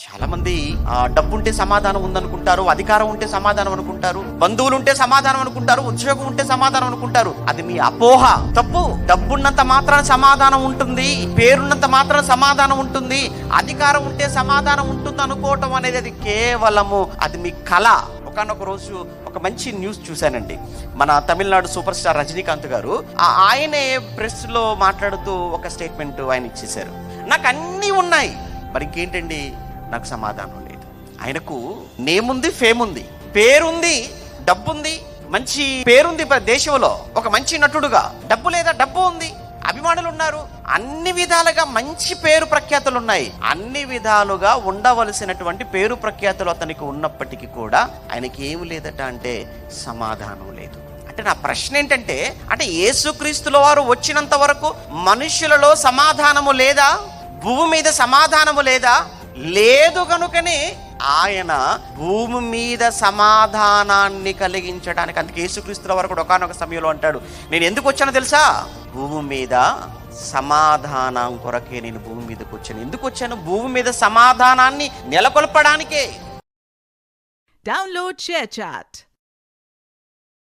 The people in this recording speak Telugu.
చాలా మంది డబ్బు ఉంటే సమాధానం ఉందనుకుంటారు, అధికారం ఉంటే సమాధానం అనుకుంటారు, బంధువులు ఉంటే సమాధానం అనుకుంటారు, ఉద్యోగం ఉంటే సమాధానం అనుకుంటారు. అది మీ అపోహ, తప్పు. డబ్బున్నంత మాత్రాన సమాధానం ఉంటుంది, పేరున్నంత మాత్రాన సమాధానం ఉంటుంది, అధికారం ఉంటే సమాధానం ఉంటుంది అనుకోవటం అనేది అది కేవలము అది మీ కళ. ఒకనొక రోజు ఒక మంచి న్యూస్ చూశానండి. మన తమిళనాడు సూపర్ స్టార్ రజనీకాంత్ గారు ఆయనే ప్రెస్ లో మాట్లాడుతూ ఒక స్టేట్మెంట్ ఆయన ఇచ్చేశారు. నాకు అన్నీ ఉన్నాయి, మరి ఇంకేంటండి, నాకు సమాధానం లేదు. ఆయనకు నేమ్ ఉంది, ఫేమ్ ఉంది, పేరుంది, డబ్బుంది, మంచి పేరుంది దేశంలో, ఒక మంచి నటుడుగా. డబ్బు లేదా? డబ్బు ఉంది, అభిమానులు ఉన్నారు, అన్ని విధాలుగా మంచి పేరు ప్రఖ్యాతులు ఉన్నాయి. అన్ని విధాలుగా ఉండవలసినటువంటి పేరు ప్రఖ్యాతులు అతనికి ఉన్నప్పటికీ కూడా ఆయనకి ఏమి లేదట అంటే సమాధానం లేదు. అంటే నా ప్రశ్న ఏంటంటే, అంటే యేసుక్రీస్తుల వారు వచ్చినంత వరకు మనుషులలో సమాధానము లేదా? భూమి మీద సమాధానము లేదా? లేదు. కనుకనే ఆయన భూమి మీద సమాధానాన్ని కలిగించడానికి, అందుకే యేసుక్రీస్తుల వారు కూడా ఒకానొక సమయంలో అంటాడు, నేను ఎందుకు వచ్చానో తెలుసా? భూమి మీద సమాధానం కొరకే నేను భూమి మీదకి వచ్చాను. ఎందుకు వచ్చాను? భూమి మీద సమాధానాన్ని నెలకొల్పడానికే. Download ShareChat.